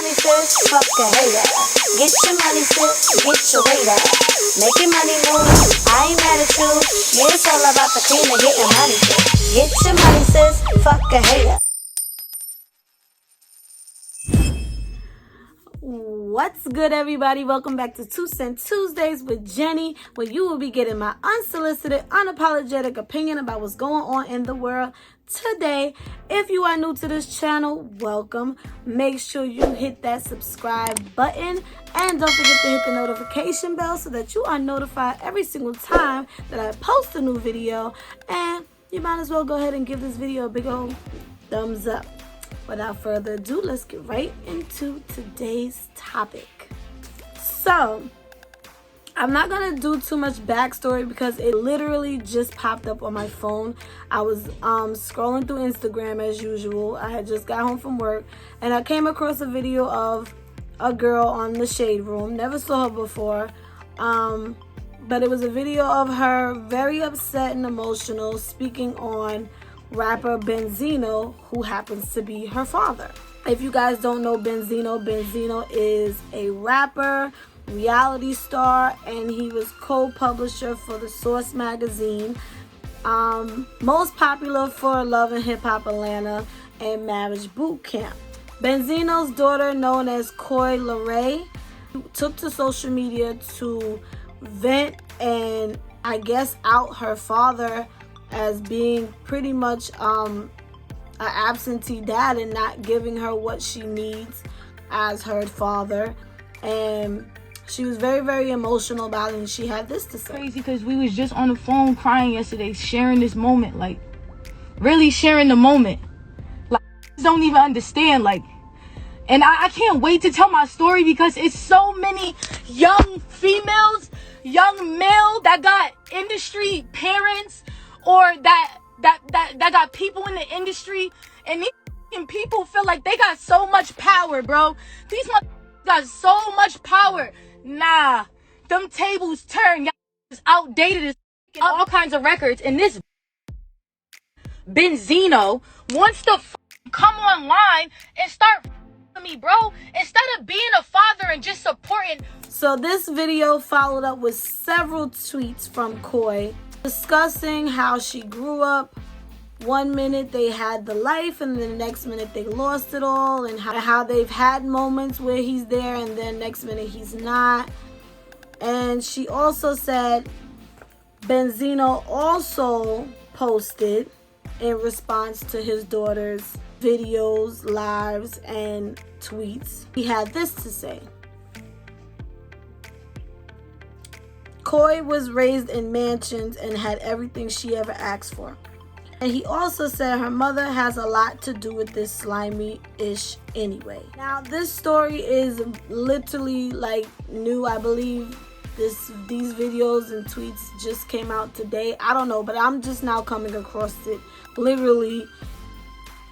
money, sis, fuck a hater. Get your money, sis, get your waiter. Make your money move, I ain't mad at you. Yeah, it's all about the cream and getting money, sis. Get your money, sis, fuck a hater. What's good, everybody? Welcome back to 2 Cent Tuesdays with Jenny, where you will be getting my unsolicited, unapologetic opinion about what's going on in the world today. If you are new to this channel, welcome. Make sure you hit that subscribe button and don't forget to hit the notification bell so that you are notified every single time that I post a new video. And you might as well go ahead and give this video a big old thumbs up. Without further ado, let's get right into today's topic. So, I'm not going to do too much backstory because it literally just popped up on my phone. I was scrolling through Instagram as usual. I had just got home from work and I came across a video of a girl on the Shade Room. Never saw her before. But it was a video of her very upset and emotional speaking on rapper Benzino, who happens to be her father. If you guys don't know Benzino is a rapper, reality star, and he was co-publisher for the Source magazine. Most popular for Love and Hip Hop Atlanta and Marriage Boot Camp. Benzino's daughter, known as Coi Leray, took to social media to vent and I guess out her father as being pretty much an absentee dad and not giving her what she needs as her father. And she was very, very emotional about it, and she had this to say. Crazy because we was just on the phone crying yesterday, sharing this moment, like really sharing the moment. Like, don't even understand, like, and I can't wait to tell my story because it's so many young females, young male that got industry parents or that got people in the industry, and these people feel like they got so much power, bro. These got so much power. Nah, them tables turn. Y'all is outdated as all kinds of records, and this Benzino wants to come online and start me, bro, instead of being a father and just supporting. So this video followed up with several tweets from Coi discussing how she grew up. One minute they had the life and then the next minute they lost it all, and how they've had moments where he's there and then next minute he's not. And she also said Benzino also posted in response to his daughter's videos, lives, and tweets. He had this to say. Coi was raised in mansions and had everything she ever asked for. And he also said her mother has a lot to do with this slimy-ish anyway. Now, this story is literally like new. I believe these videos and tweets just came out today. I don't know, but I'm just now coming across it literally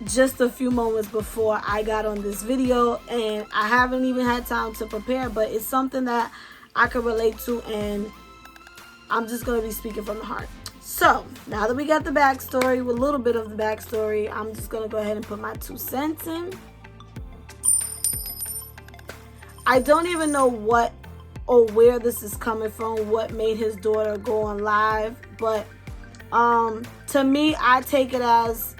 just a few moments before I got on this video, and I haven't even had time to prepare, but it's something that I can relate to, and I'm just going to be speaking from the heart. So, now that we got the backstory, with a little bit of the backstory, I'm just going to go ahead and put my 2 cents in. I don't even know what or where this is coming from, what made his daughter go on live, but to me, I take it as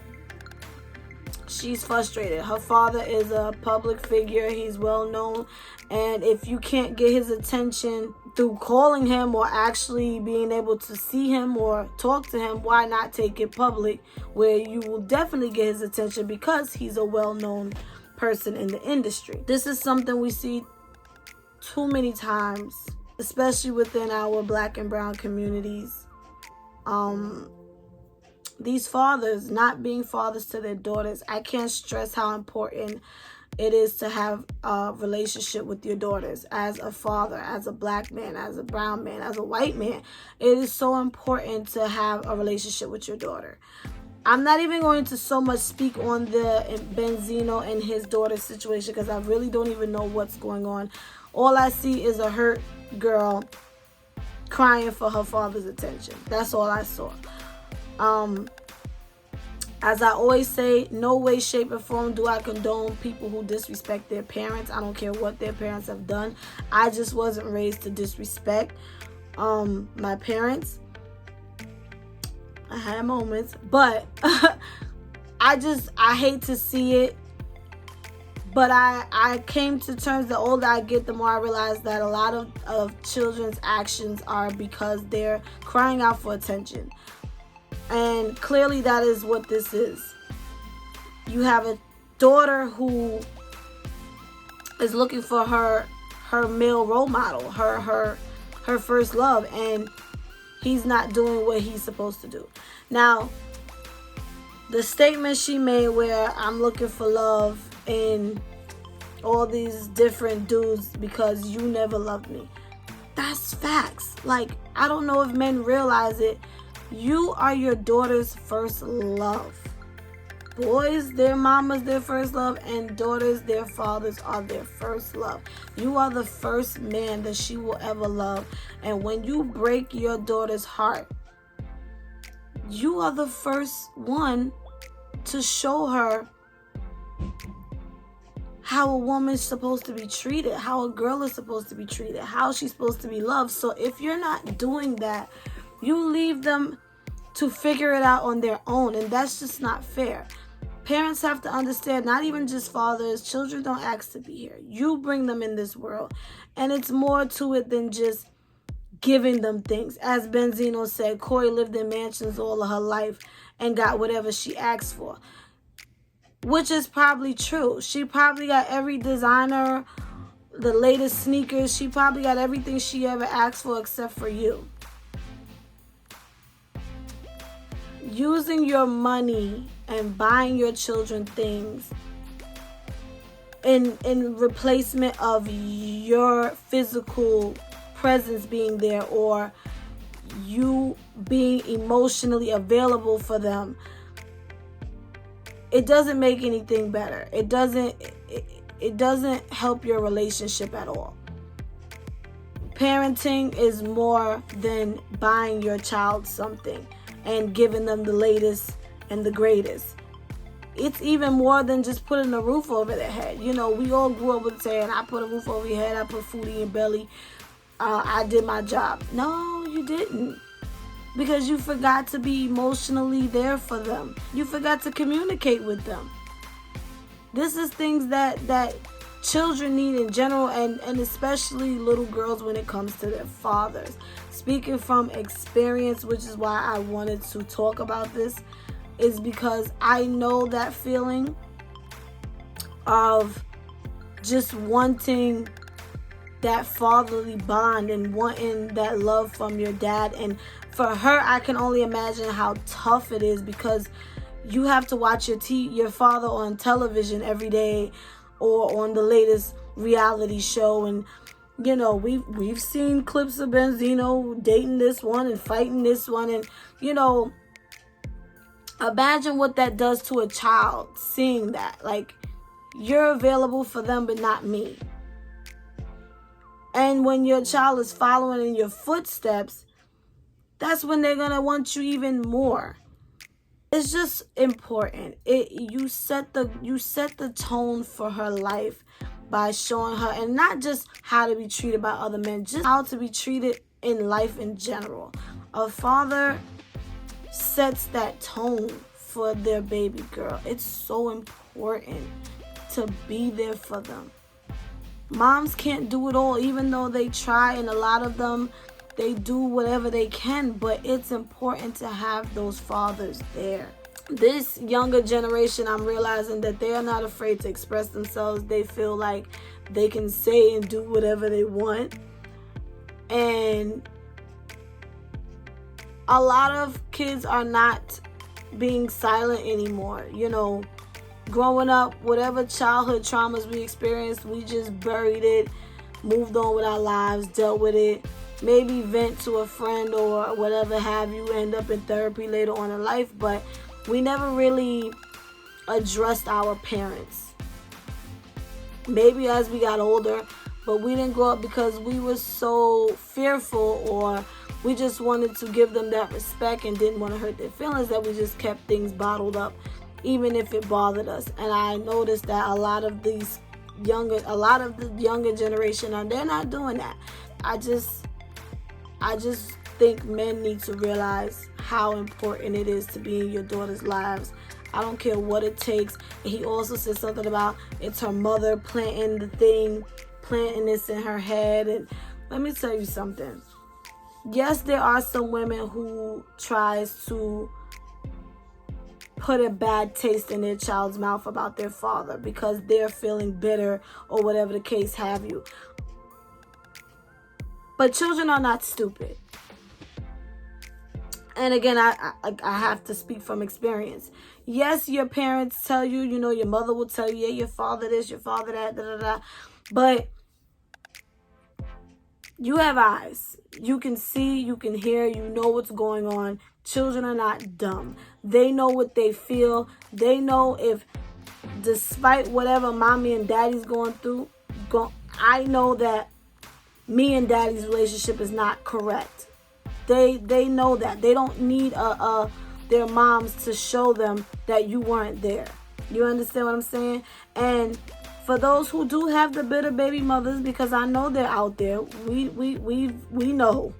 she's frustrated. Her father is a public figure. He's well known. And if you can't get his attention through calling him or actually being able to see him or talk to him, why not take it public where you will definitely get his attention because he's a well-known person in the industry. This is something we see too many times, especially within our Black and brown communities. These fathers not being fathers to their daughters. I can't stress how important it is to have a relationship with your daughters as a father, as a Black man, as a brown man, as a white man. It is so important to have a relationship with your daughter. I'm not even going to so much speak on the Benzino and his daughter's situation because I really don't even know what's going on. All I see is a hurt girl crying for her father's attention. That's all I saw. As I always say, no way, shape, or form do I condone people who disrespect their parents. I don't care what their parents have done. I just wasn't raised to disrespect my parents. I had moments, but I hate to see it. But I came to terms, the older I get, the more I realize that a lot of children's actions are because they're crying out for attention. And clearly that is what this is. You have a daughter who is looking for her male role model, her first love, and he's not doing what he's supposed to do. Now, the statement she made where I'm looking for love in all these different dudes because you never loved me. That's facts. Like, I don't know if men realize it. You are your daughter's first love. Boys, their mamas, their first love, and daughters, their fathers are their first love. You are the first man that she will ever love. And when you break your daughter's heart, you are the first one to show her how a woman's supposed to be treated, how a girl is supposed to be treated, how she's supposed to be loved. So if you're not doing that, you leave them to figure it out on their own, and that's just not fair. Parents have to understand, not even just fathers, children don't ask to be here. You bring them in this world, and it's more to it than just giving them things. As Benzino said, Coi lived in mansions all of her life and got whatever she asked for, which is probably true. She probably got every designer, the latest sneakers. She probably got everything she ever asked for except for you. Using your money and buying your children things in replacement of your physical presence being there, or you being emotionally available for them, it doesn't make anything better. It doesn't help your relationship at all. Parenting is more than buying your child something and giving them the latest and the greatest. It's even more than just putting a roof over their head. You know, we all grew up with saying, I put a roof over your head, I put food in your belly, I did my job. No, you didn't. Because you forgot to be emotionally there for them. You forgot to communicate with them. This is things that children need in general, and especially little girls when it comes to their fathers. Speaking from experience, which is why I wanted to talk about this, is because I know that feeling of just wanting that fatherly bond and wanting that love from your dad. And for her, I can only imagine how tough it is, because you have to watch your father on television every day or on the latest reality show. And you know, we've seen clips of Benzino dating this one and fighting this one, and you know, imagine what that does to a child, seeing that. Like, you're available for them but not me. And when your child is following in your footsteps, that's when they're gonna want you even more. It's just important. You set the tone for her life by showing her, and not just how to be treated by other men, just how to be treated in life in general. A father sets that tone for their baby girl. It's so important to be there for them. Moms can't do it all, even though they try, and a lot of them, they do whatever they can, but it's important to have those fathers there. This younger generation, I'm realizing that they are not afraid to express themselves. They feel like they can say and do whatever they want. And a lot of kids are not being silent anymore. You know, growing up, whatever childhood traumas we experienced, we just buried it, moved on with our lives, dealt with it, maybe vent to a friend or whatever have you, end up in therapy later on in life, but we never really addressed our parents. Maybe as we got older, But we didn't grow up because we were so fearful, or we just wanted to give them that respect and didn't want to hurt their feelings, that we just kept things bottled up, even if it bothered us. And I noticed that a lot of the younger generation, they're not doing that. I just think men need to realize how important it is to be in your daughter's lives. I don't care what it takes. And he also said something about it's her mother planting this in her head. And let me tell you something. Yes, there are some women who tries to put a bad taste in their child's mouth about their father because they're feeling bitter or whatever the case have you. But children are not stupid. And again, I have to speak from experience. Yes, your parents tell you, your mother will tell you, yeah, your father this, your father that, da da da. But you have eyes. You can see, you can hear, you know what's going on. Children are not dumb. They know what they feel. They know if, despite whatever mommy and daddy's going through, I know that me and daddy's relationship is not correct. They know that. They don't need their moms to show them that you weren't there. You understand what I'm saying? And for those who do have the bitter baby mothers, because I know they're out there, we know.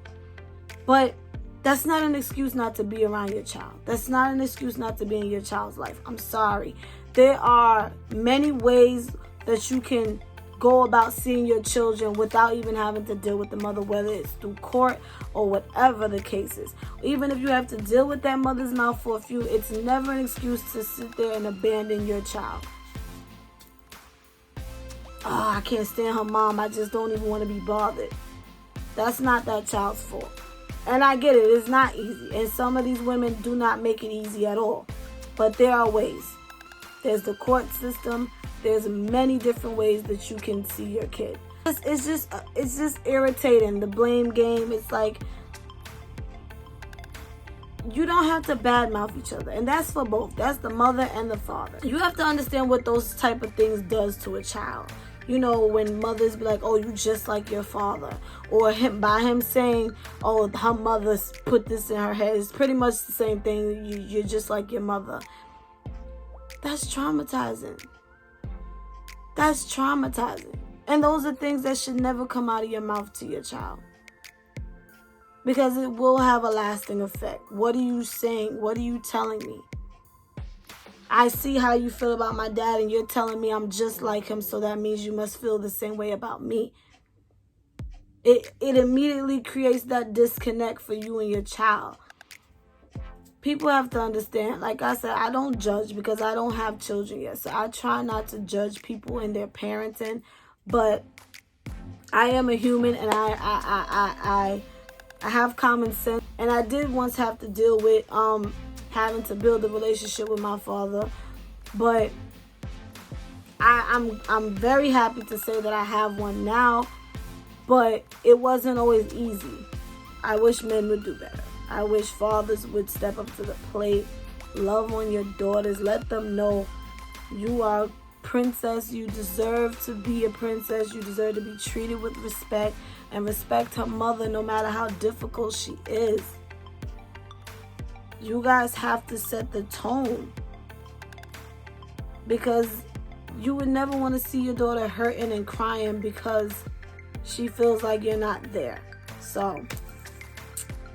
But that's not an excuse not to be around your child. That's not an excuse not to be in your child's life. I'm sorry. There are many ways that you can go about seeing your children without even having to deal with the mother, whether it's through court or whatever the case is. Even if you have to deal with that mother's mouth for a few, it's never an excuse to sit there and abandon your child. Oh, I can't stand her mom. I just don't even want to be bothered. That's not that child's fault. And I get it. It's not easy. And some of these women do not make it easy at all. But there are ways. There's the court system. There's many different ways that you can see your kid. It's just irritating. The blame game. It's like, you don't have to badmouth each other. And that's for both. That's the mother and the father. You have to understand what those type of things does to a child. When mothers be like, oh, you just like your father. Or by him saying, oh, her mother put this in her head. It's pretty much the same thing. You're just like your mother. That's traumatizing. That's traumatizing. And those are things that should never come out of your mouth to your child. Because it will have a lasting effect. What are you saying? What are you telling me? I see how you feel about my dad and you're telling me I'm just like him, so that means you must feel the same way about me. It immediately creates that disconnect for you and your child. People have to understand, like I said, I don't judge because I don't have children yet. So I try not to judge people in their parenting. But I am a human and I have common sense. And I did once have to deal with having to build a relationship with my father. But I'm very happy to say that I have one now. But it wasn't always easy. I wish men would do better. I wish fathers would step up to the plate, love on your daughters, let them know you are a princess, you deserve to be a princess, you deserve to be treated with respect, and respect her mother no matter how difficult she is. You guys have to set the tone, because you would never want to see your daughter hurting and crying because she feels like you're not there. So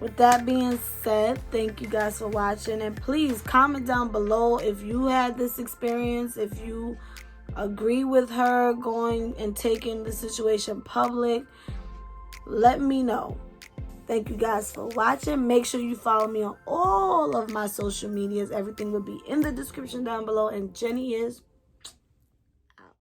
with that being said, thank you guys for watching. And please comment down below if you had this experience, if you agree with her going and taking the situation public. Let me know. Thank you guys for watching. Make sure you follow me on all of my social medias. Everything will be in the description down below. And Jenny is